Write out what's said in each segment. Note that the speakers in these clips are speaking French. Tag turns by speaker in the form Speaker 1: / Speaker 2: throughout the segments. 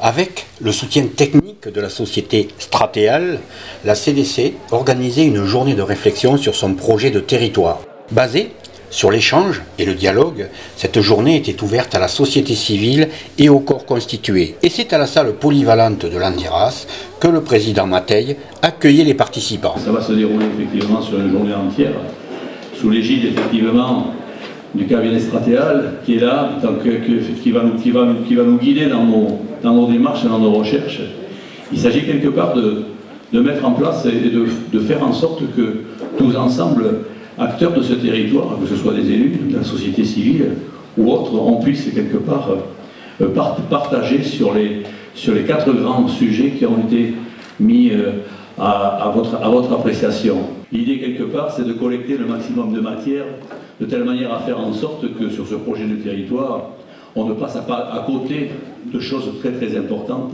Speaker 1: Avec le soutien technique de la société Stratéal, la CDC organisait une journée de réflexion sur son projet de territoire. Basée sur l'échange et le dialogue, cette journée était ouverte à la société civile et aux corps constitués. Et c'est à la salle polyvalente de l'Andiras que le président Mateille accueillait les participants.
Speaker 2: Ça va se dérouler effectivement sur une journée entière, sous l'égide effectivement du cabinet Stratéal qui est là, qui va nous guider dans nos démarches et dans nos recherches. Il s'agit quelque part de mettre en place et de faire en sorte que tous ensemble, acteurs de ce territoire, que ce soit des élus, de la société civile ou autres, on puisse quelque part partager sur les 4 grands sujets qui ont été mis à votre appréciation. L'idée quelque part, c'est de collecter le maximum de matière de telle manière à faire en sorte que sur ce projet de territoire, on ne passe pas à côté de choses très très importantes,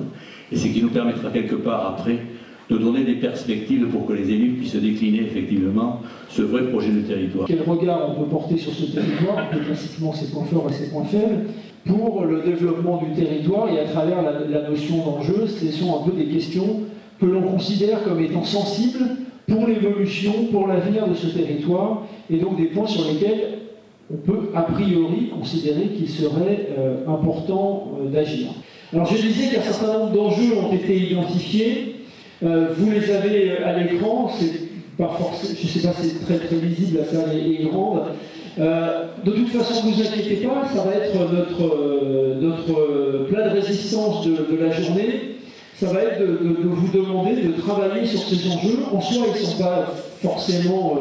Speaker 2: et ce qui nous permettra quelque part après de donner des perspectives pour que les élus puissent décliner effectivement ce vrai projet de territoire.
Speaker 3: Quel regard on peut porter sur ce territoire, classiquement ses points forts et ses points faibles, pour le développement du territoire, et à travers la notion d'enjeu, ce sont un peu des questions que l'on considère comme étant sensibles pour l'évolution, pour l'avenir de ce territoire, et donc des points sur lesquels on peut a priori considérer qu'il serait important d'agir. Alors je disais qu'un certain nombre d'enjeux ont été identifiés, vous les avez à l'écran, c'est pas forcément, je ne sais pas si c'est très visible, la salle est grande. De toute façon, ne vous inquiétez pas, ça va être notre plat de résistance de la journée. Ça va être de vous demander de travailler sur ces enjeux. En soi, ils ne sont pas forcément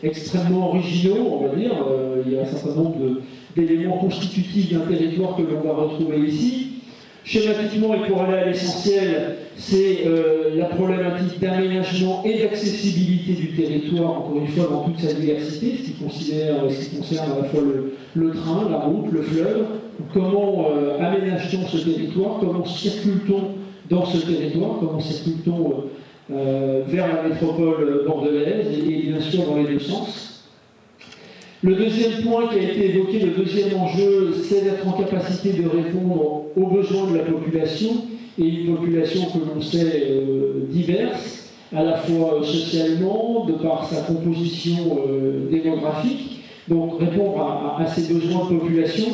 Speaker 3: extrêmement originaux, on va dire. Il y a un certain nombre d'éléments constitutifs d'un territoire que l'on va retrouver ici. Schématiquement, et pour aller à l'essentiel, c'est la problématique d'aménagement et d'accessibilité du territoire, encore une fois, dans toute sa diversité, ce qui concerne à la fois le train, la route, le fleuve. Comment aménage-t-on ce territoire? Comment circule-t-on dans ce territoire? Comment circule-t-on vers la métropole bordelaise et bien sûr dans les deux sens? Le deuxième point qui a été évoqué, le deuxième enjeu, c'est d'être en capacité de répondre aux besoins de la population, et une population que l'on sait diverse, à la fois socialement, de par sa composition démographique, donc répondre à ces besoins de population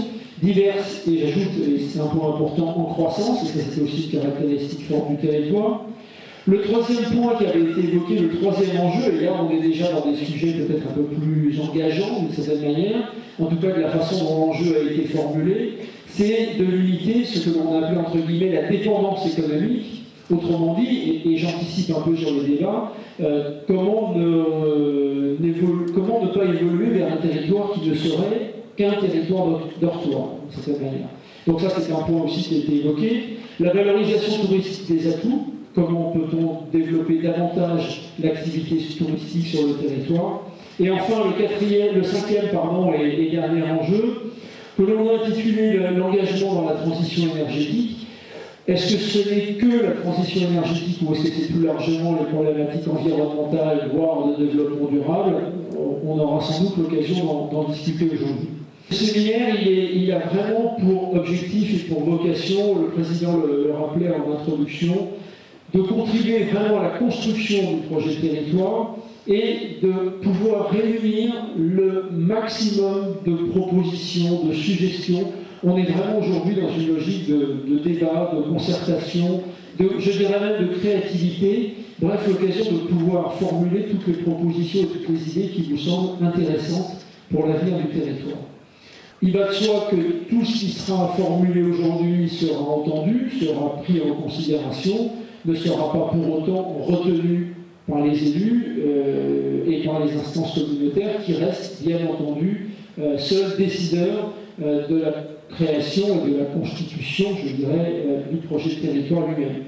Speaker 3: diverses, et j'ajoute, et c'est un point important, en croissance, et c'est aussi une caractéristique forte du territoire. Le troisième point qui avait été évoqué, le troisième enjeu, et là on est déjà dans des sujets peut-être un peu plus engageants d'une certaine manière, en tout cas de la façon dont l'enjeu a été formulé, c'est de limiter ce que l'on appelle entre guillemets la dépendance économique. Autrement dit, et j'anticipe un peu sur le débat, comment ne pas évoluer vers un territoire qui ne serait qu'un territoire dortoir, d'une certaine manière. Donc ça, c'est un point aussi qui a été évoqué. La valorisation touristique des atouts. Comment peut-on développer davantage l'activité touristique sur le territoire? Et enfin, le cinquième et dernier enjeu, que l'on a intitulé l'engagement dans la transition énergétique. Est-ce que ce n'est que la transition énergétique ou est-ce que c'est plus largement les problématiques environnementales, voire de développement durable? On aura sans doute l'occasion d'en discuter aujourd'hui. Ce séminaire, il a vraiment pour objectif et pour vocation, le président le rappelait en introduction, de contribuer vraiment à la construction du projet de territoire et de pouvoir réunir le maximum de propositions, de suggestions. On est vraiment aujourd'hui dans une logique de débat, de concertation, je dirais même de créativité. Bref, l'occasion de pouvoir formuler toutes les propositions et toutes les idées qui nous semblent intéressantes pour l'avenir du territoire. Il va de soi que tout ce qui sera formulé aujourd'hui sera entendu, sera pris en considération, ne sera pas pour autant retenu par les élus et par les instances communautaires qui restent bien entendu seuls décideurs de la création et de la constitution, je dirais, du projet de territoire lui-même.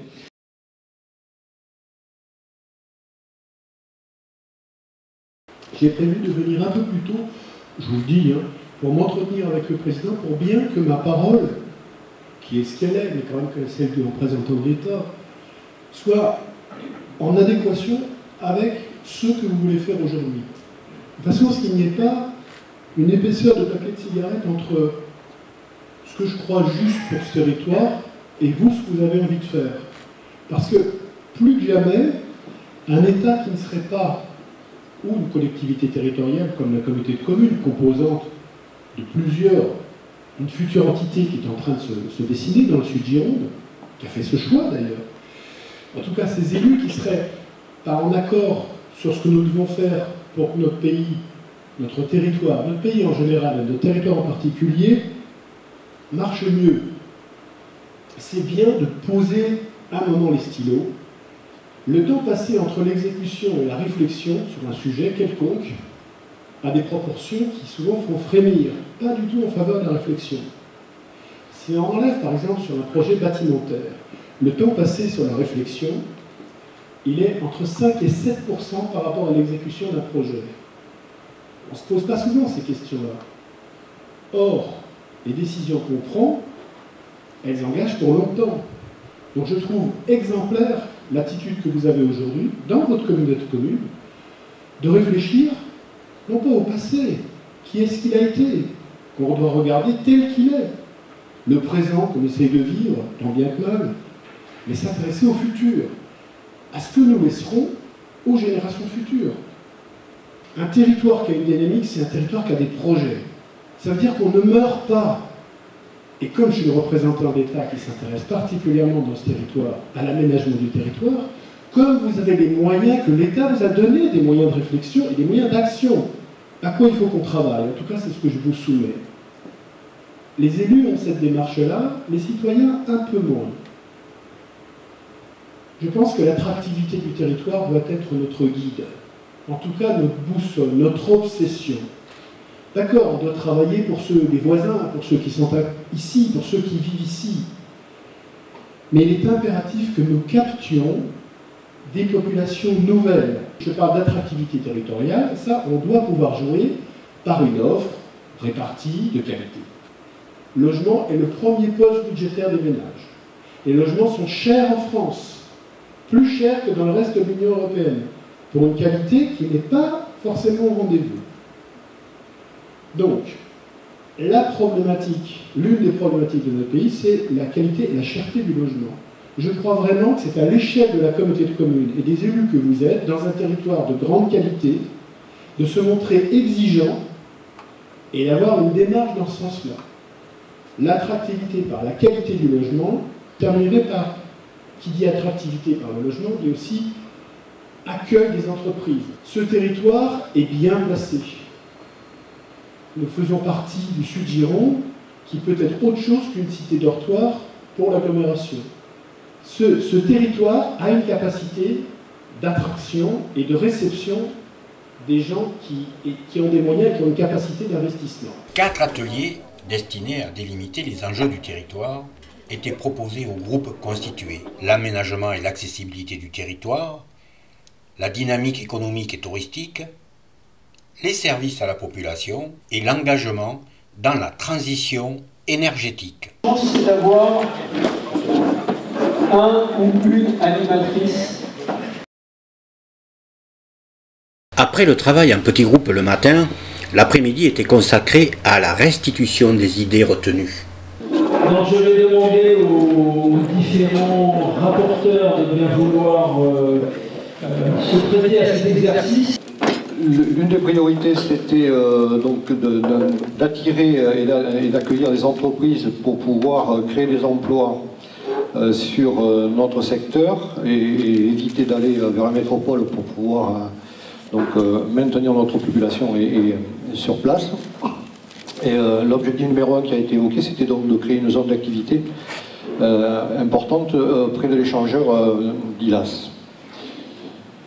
Speaker 4: J'ai prévu de venir un peu plus tôt, je vous le dis, pour m'entretenir avec le président, pour bien que ma parole, qui est ce qu'elle est, mais quand même que celle du représentant de l'État, soit en adéquation avec ce que vous voulez faire aujourd'hui. De façon à ce qu'il n'y ait pas une épaisseur de paquet de cigarettes entre ce que je crois juste pour ce territoire et vous ce que vous avez envie de faire. Parce que plus que jamais, un État qui ne serait pas, ou une collectivité territoriale comme la communauté de communes, composante de plusieurs, une future entité qui est en train de se dessiner dans le sud Gironde, qui a fait ce choix d'ailleurs. En tout cas, ces élus qui seraient pas en accord sur ce que nous devons faire pour que notre pays, notre territoire, notre pays en général, et notre territoire en particulier, marche mieux. C'est bien de poser un moment les stylos. Le temps passé entre l'exécution et la réflexion sur un sujet quelconque a des proportions qui souvent font frémir, pas du tout en faveur de la réflexion. Si on enlève par exemple sur un projet bâtimentaire, le temps passé sur la réflexion, il est entre 5 et 7% par rapport à l'exécution d'un projet. On ne se pose pas souvent ces questions-là. Or, les décisions qu'on prend, elles engagent pour longtemps. Donc je trouve exemplaire l'attitude que vous avez aujourd'hui, dans votre communauté de communes, de réfléchir, non pas au passé, qui est-ce qu'il a été, qu'on doit regarder tel qu'il est, le présent qu'on essaye de vivre, tant bien que mal, mais s'intéresser au futur, à ce que nous laisserons aux générations futures. Un territoire qui a une dynamique, c'est un territoire qui a des projets. Ça veut dire qu'on ne meurt pas. Et comme je suis le représentant d'État qui s'intéresse particulièrement dans ce territoire à l'aménagement du territoire, comme vous avez les moyens que l'État vous a donnés, des moyens de réflexion et des moyens d'action, à quoi il faut qu'on travaille. En tout cas, c'est ce que je vous soumets. Les élus ont cette démarche-là, les citoyens un peu moins. Je pense que l'attractivité du territoire doit être notre guide. En tout cas, notre boussole, notre obsession. D'accord, on doit travailler pour les voisins, pour ceux qui sont ici, pour ceux qui vivent ici. Mais il est impératif que nous captions des populations nouvelles. Je parle d'attractivité territoriale, ça, on doit pouvoir jouer par une offre répartie de qualité. Le logement est le premier poste budgétaire des ménages. Les logements sont chers en France, plus chers que dans le reste de l'Union européenne, pour une qualité qui n'est pas forcément au rendez-vous. Donc, la problématique, l'une des problématiques de notre pays, c'est la qualité et la cherté du logement. Je crois vraiment que c'est à l'échelle de la communauté de communes et des élus que vous êtes, dans un territoire de grande qualité, de se montrer exigeant et d'avoir une démarche dans ce sens-là. L'attractivité par la qualité du logement, terminé par, qui dit attractivité par le logement, dit aussi accueil des entreprises. Ce territoire est bien placé. Nous faisons partie du Sud Gironde, qui peut être autre chose qu'une cité dortoir pour l'agglomération. Ce territoire a une capacité d'attraction et de réception des gens qui ont des moyens et qui ont une capacité d'investissement.
Speaker 1: 4 ateliers destinés à délimiter les enjeux du territoire étaient proposés aux groupes constitués. L'aménagement et l'accessibilité du territoire, la dynamique économique et touristique, les services à la population et l'engagement dans la transition énergétique.
Speaker 3: C'est d'avoir un ou une animatrice.
Speaker 1: Après le travail en petits groupes le matin, l'après-midi était consacré à la restitution des idées retenues.
Speaker 3: Donc je vais demander aux différents rapporteurs de bien vouloir se prêter à cet exercice.
Speaker 5: L'une des priorités, c'était donc d'attirer et d'accueillir des entreprises pour pouvoir créer des emplois sur notre secteur et éviter d'aller vers la métropole pour pouvoir maintenir notre population sur place. Et l'objectif numéro 1 qui a été évoqué, c'était donc de créer une zone d'activité importante près de l'échangeur d'Ilas.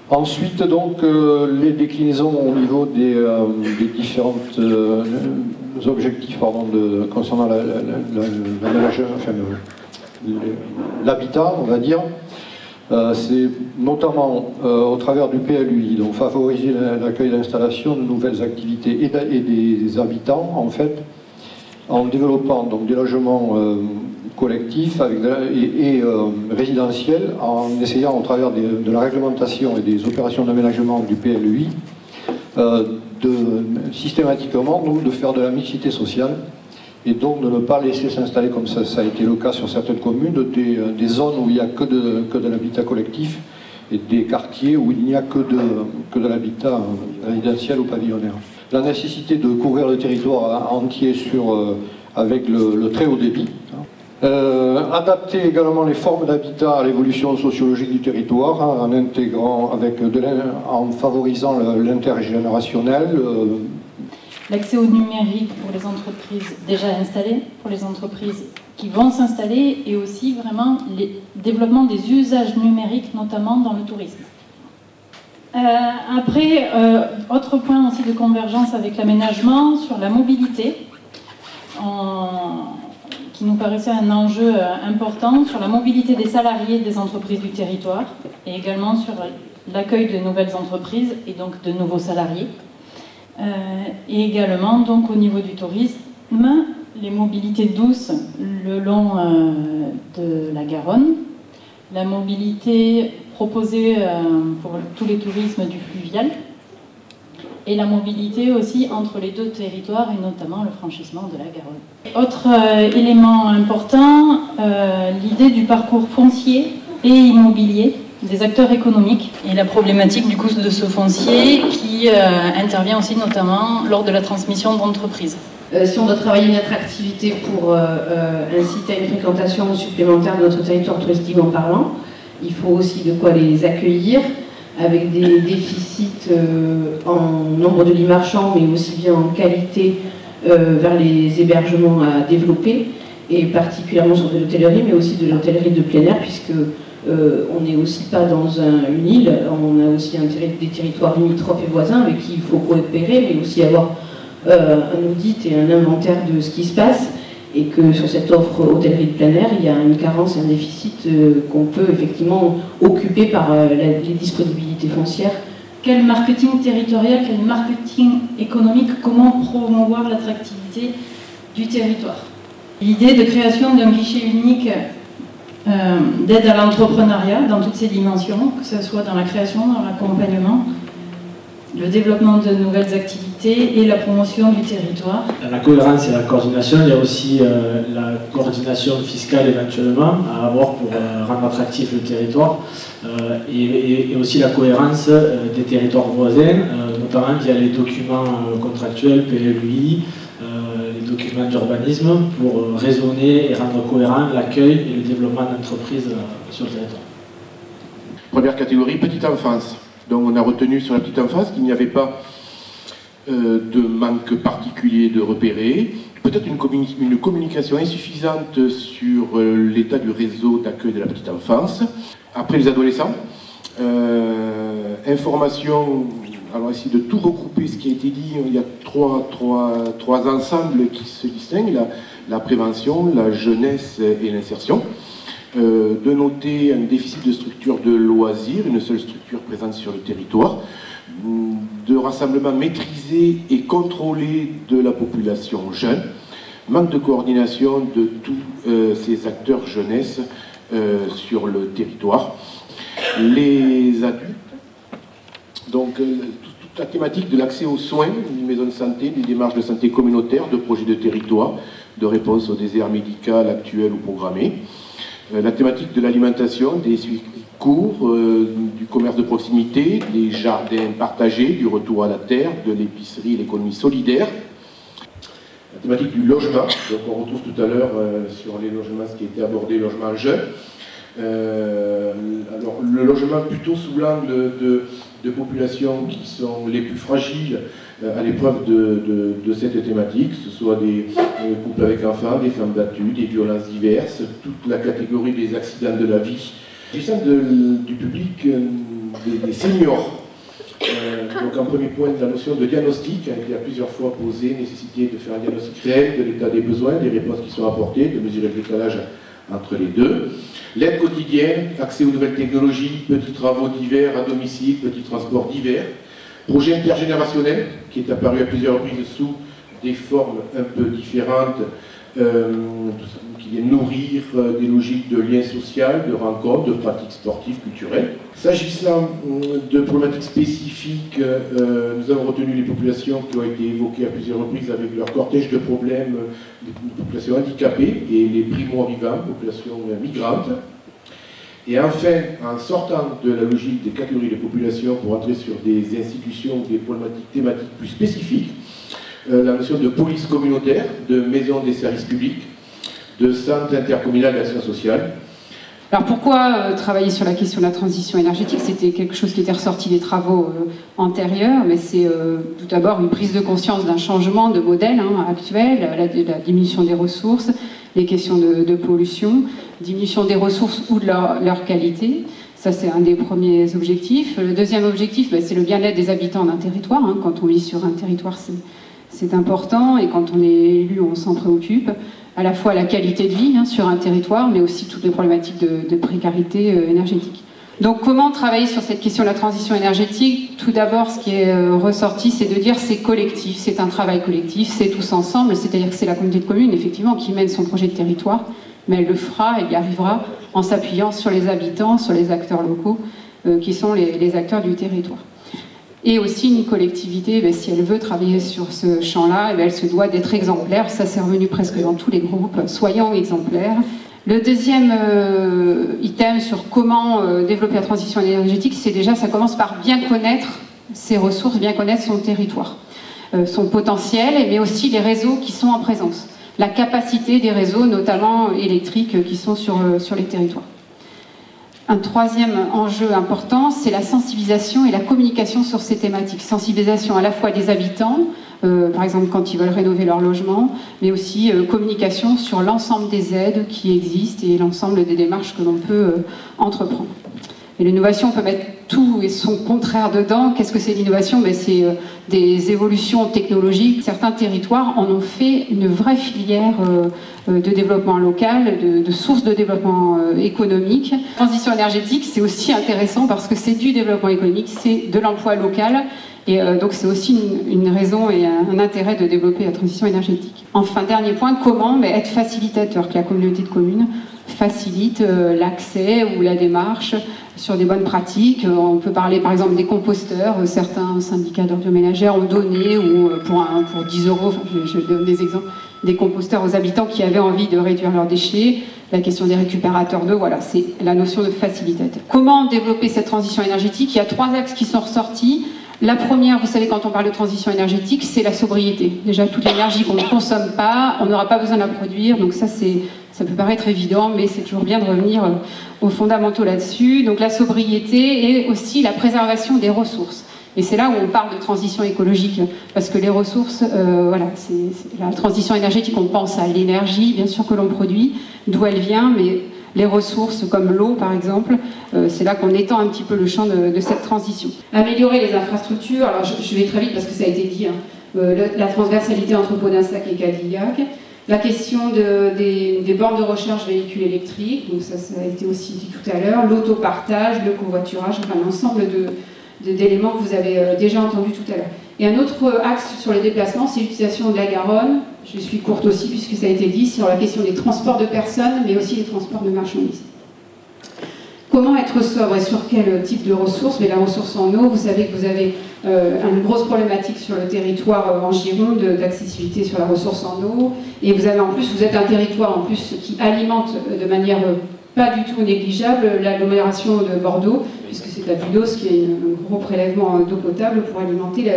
Speaker 5: Ensuite, donc, les déclinaisons au niveau des différents objectifs concernant l'habitat, on va dire. C'est notamment au travers du PLUI, donc favoriser l'accueil d'installations de nouvelles activités et des habitants, en fait, en développant donc des logements collectifs et résidentiels, en essayant au travers de la réglementation et des opérations d'aménagement du PLUI systématiquement donc, de faire de la mixité sociale et donc de ne pas laisser s'installer, comme ça a été le cas sur certaines communes, des zones où il n'y a que de l'habitat collectif et des quartiers où il n'y a que de l'habitat résidentiel ou pavillonnaire. La nécessité de couvrir le territoire entier avec le très haut débit. Adapter également les formes d'habitat à l'évolution sociologique du territoire, en favorisant l'intergénérationnel.
Speaker 6: L'accès au numérique pour les entreprises déjà installées, pour les entreprises qui vont s'installer, et aussi vraiment le développement des usages numériques, notamment dans le tourisme. Après, autre point aussi de convergence avec l'aménagement, sur la mobilité, qui nous paraissait un enjeu important, sur la mobilité des salariés des entreprises du territoire, et également sur l'accueil de nouvelles entreprises et donc de nouveaux salariés. Et également, donc, au niveau du tourisme, les mobilités douces le long de la Garonne, la mobilité proposée pour tous les tourismes du fluvial, et la mobilité aussi entre les deux territoires, et notamment le franchissement de la Garonne. Autre élément important, l'idée du parcours foncier et immobilier des acteurs économiques, et la problématique du coût de ce foncier qui intervient aussi notamment lors de la transmission d'entreprises.
Speaker 7: Si on doit travailler une attractivité pour inciter à une fréquentation supplémentaire de notre territoire touristique en parlant, il faut aussi de quoi les accueillir, avec des déficits en nombre de lits marchands, mais aussi bien en qualité vers les hébergements à développer, et particulièrement sur de l'hôtellerie, mais aussi de l'hôtellerie de plein air, puisque on n'est aussi pas dans une île, on a aussi des territoires limitrophes et voisins avec qui il faut coopérer, mais aussi avoir un audit et un inventaire de ce qui se passe, et que sur cette offre hôtellerie de plein air, il y a une carence et un déficit qu'on peut effectivement occuper par les disponibilités foncières.
Speaker 6: Quel marketing territorial, quel marketing économique, comment promouvoir l'attractivité du territoire? L'idée de création d'un guichet unique d'aide à l'entrepreneuriat dans toutes ses dimensions, que ce soit dans la création, dans l'accompagnement, le développement de nouvelles activités et la promotion du territoire.
Speaker 3: Dans la cohérence et la coordination, il y a aussi la coordination fiscale éventuellement à avoir pour rendre attractif le territoire, et aussi la cohérence des territoires voisins, notamment via les documents contractuels, PLUI, les documents d'urbanisme, pour raisonner et rendre cohérent l'accueil et le développement d'entreprises sur le territoire.
Speaker 8: Première catégorie, petite enfance. Donc on a retenu sur la petite enfance qu'il n'y avait pas de manque particulier de repérer, peut-être une communication insuffisante sur l'état du réseau d'accueil de la petite enfance. Après les adolescents, information, alors essayer de tout regrouper ce qui a été dit, il y a trois ensembles qui se distinguent, la prévention, la jeunesse et l'insertion. De noter un déficit de structure de loisirs, une seule structure présente sur le territoire, de rassemblement maîtrisé et contrôlé de la population jeune, manque de coordination de tous ces acteurs jeunesse sur le territoire. Les adultes, donc toute la thématique de l'accès aux soins, une maison de santé, des démarches de santé communautaire, de projets de territoire, de réponse aux déserts médicaux actuels ou programmés. La thématique de l'alimentation, des circuits courts, du commerce de proximité, des jardins partagés, du retour à la terre, de l'épicerie et l'économie solidaire. La thématique du logement, donc on retrouve tout à l'heure sur les logements ce qui a été abordé, logement jeune. Alors le logement plutôt sous l'angle de populations qui sont les plus fragiles à l'épreuve de cette thématique, que ce soit des couples avec enfants, des femmes battues, des violences diverses, toute la catégorie des accidents de la vie. S'agissant du public, des seniors, donc en premier point de la notion de diagnostic a été à plusieurs fois posée, nécessité de faire un diagnostic réel de l'état des besoins, des réponses qui sont apportées, de mesurer le décalage entre les deux. L'aide quotidienne, accès aux nouvelles technologies, petits travaux divers à domicile, petits transports divers. Projet intergénérationnel qui est apparu à plusieurs reprises sous des formes un peu différentes, qui viennent nourrir des logiques de lien social, de rencontres, de pratiques sportives, culturelles. S'agissant de problématiques spécifiques, nous avons retenu les populations qui ont été évoquées à plusieurs reprises avec leur cortège de problèmes, les populations handicapées et les primo-arrivants, populations migrantes. Et enfin, en sortant de la logique des catégories de population pour entrer sur des institutions ou des problématiques thématiques plus spécifiques, la notion de police communautaire, de maison des services publics, de centre intercommunal d'action sociale.
Speaker 9: Alors pourquoi travailler sur la question de la transition énergétique? C'était quelque chose qui était ressorti des travaux antérieurs, mais c'est tout d'abord une prise de conscience d'un changement de modèle actuel, la diminution des ressources, les questions de pollution, diminution des ressources ou de leur qualité. Ça, c'est un des premiers objectifs. Le deuxième objectif, c'est le bien-être des habitants d'un territoire. Quand on vit sur un territoire, c'est important, et quand on est élu, on s'en préoccupe. À la fois la qualité de vie sur un territoire, mais aussi toutes les problématiques de précarité énergétique. Donc comment travailler sur cette question de la transition énergétique? Tout d'abord, ce qui est ressorti, c'est de dire c'est collectif, c'est un travail collectif, c'est tous ensemble, c'est-à-dire que c'est la communauté de communes, effectivement, qui mène son projet de territoire, mais elle le fera, elle y arrivera en s'appuyant sur les habitants, sur les acteurs locaux, qui sont les acteurs du territoire. Et aussi une collectivité, si elle veut travailler sur ce champ-là, elle se doit d'être exemplaire. Ça, c'est revenu presque dans tous les groupes. Soyons exemplaires. Le deuxième item sur comment développer la transition énergétique, c'est déjà, ça commence par bien connaître ses ressources, bien connaître son territoire, son potentiel, mais aussi les réseaux qui sont en présence. La capacité des réseaux, notamment électriques, qui sont sur les territoires. Un troisième enjeu important, c'est la sensibilisation et la communication sur ces thématiques. Sensibilisation à la fois des habitants, par exemple quand ils veulent rénover leur logement, mais aussi communication sur l'ensemble des aides qui existent et l'ensemble des démarches que l'on peut entreprendre. Et l'innovation, on peut mettre tout et son contraire dedans. Qu'est-ce que c'est l'innovation? C'est des évolutions technologiques. Certains territoires en ont fait une vraie filière de développement local, de sources de développement économique. La transition énergétique, c'est aussi intéressant parce que c'est du développement économique, c'est de l'emploi local. Et donc c'est aussi une raison et un intérêt de développer la transition énergétique. Enfin, dernier point, comment être facilitateur, que la communauté de communes facilite l'accès ou la démarche sur des bonnes pratiques. On peut parler par exemple des composteurs. Certains syndicats d'ordures ménagères ont donné, ou pour 10 €, je donne des exemples, des composteurs aux habitants qui avaient envie de réduire leurs déchets. La question des récupérateurs d'eau, voilà, c'est la notion de facilitateur. Comment développer cette transition énergétique? Il y a 3 axes qui sont ressortis. La première, vous savez, quand on parle de transition énergétique, c'est la sobriété. Déjà, toute l'énergie qu'on ne consomme pas, on n'aura pas besoin de la produire. Donc ça peut paraître évident, mais c'est toujours bien de revenir aux fondamentaux là-dessus. Donc la sobriété et aussi la préservation des ressources. Et c'est là où on parle de transition écologique, parce que les ressources, voilà, c'est la transition énergétique, on pense à l'énergie, bien sûr, que l'on produit, d'où elle vient, mais les ressources comme l'eau par exemple, c'est là qu'on étend un petit peu le champ de cette transition. Améliorer les infrastructures, alors je vais très vite parce que ça a été dit, la transversalité entre Podinsac et Cadillac, la question des bornes de recharge véhicules électriques, donc ça a été aussi dit tout à l'heure, l'autopartage, le covoiturage, enfin l'ensemble d'éléments que vous avez déjà entendus tout à l'heure. Et un autre axe sur les déplacements, c'est l'utilisation de la Garonne. Je suis courte aussi puisque ça a été dit sur la question des transports de personnes, mais aussi des transports de marchandises. Comment être sobre et sur quel type de ressources? Mais la ressource en eau, vous savez que vous avez une grosse problématique sur le territoire en Gironde d'accessibilité sur la ressource en eau. Et vous avez en plus, vous êtes un territoire en plus qui alimente de manière pas du tout négligeable l'agglomération de Bordeaux, puisque c'est la Budos qui a un gros prélèvement d'eau potable pour alimenter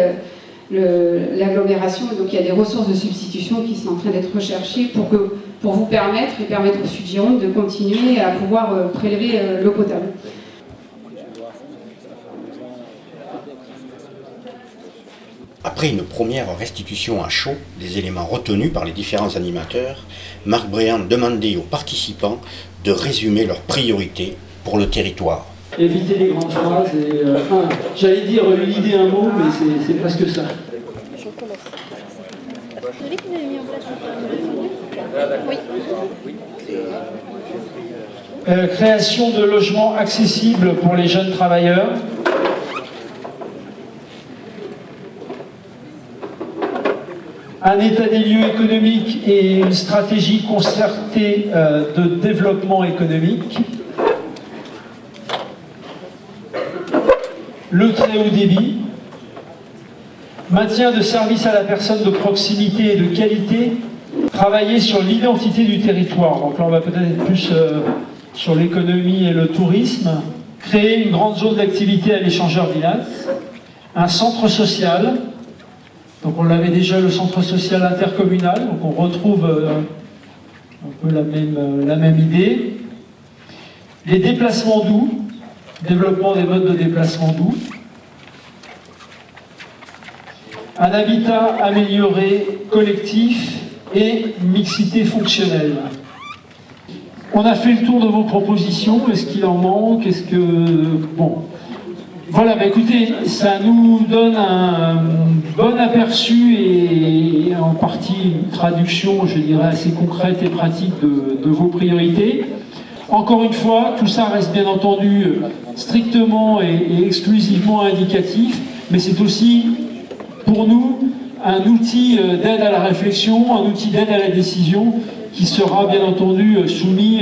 Speaker 9: l'agglomération. Donc il y a des ressources de substitution qui sont en train d'être recherchées pour vous permettre au Sud Gironde de continuer à pouvoir prélever l'eau potable.
Speaker 1: Après une première restitution à chaud des éléments retenus par les différents animateurs, Marc Bréant demandait aux participants de résumer leurs priorités pour le territoire.
Speaker 3: Éviter les grandes phrases et j'allais dire l'idée un mot, mais c'est presque ça. Création de logements accessibles pour les jeunes travailleurs. un état des lieux économiques et une stratégie concertée de développement économique, le très haut débit, maintien de services à la personne de proximité et de qualité, travailler sur l'identité du territoire, donc là on va peut-être être plus sur l'économie et le tourisme, créer une grande zone d'activité à l'échangeur d'Inas, un centre social, donc on l'avait déjà, le centre social intercommunal, donc on retrouve un peu la même idée, les déplacements doux, développement des modes de déplacement doux, un habitat amélioré, collectif et mixité fonctionnelle. On a fait le tour de vos propositions, est-ce qu'il en manque, est-ce que... Bon, voilà, bah écoutez, ça nous donne un bon aperçu et en partie une traduction, je dirais, assez concrète et pratique de vos priorités. Encore une fois, tout ça reste bien entendu strictement et exclusivement indicatif, mais c'est aussi pour nous un outil d'aide à la réflexion, un outil d'aide à la décision qui sera bien entendu soumis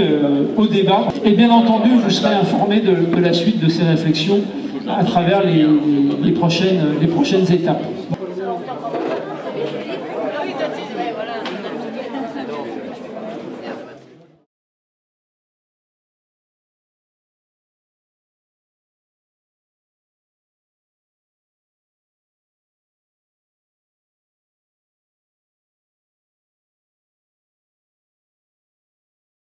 Speaker 3: au débat. Et bien entendu, vous serez informé de la suite de ces réflexions à travers les prochaines étapes.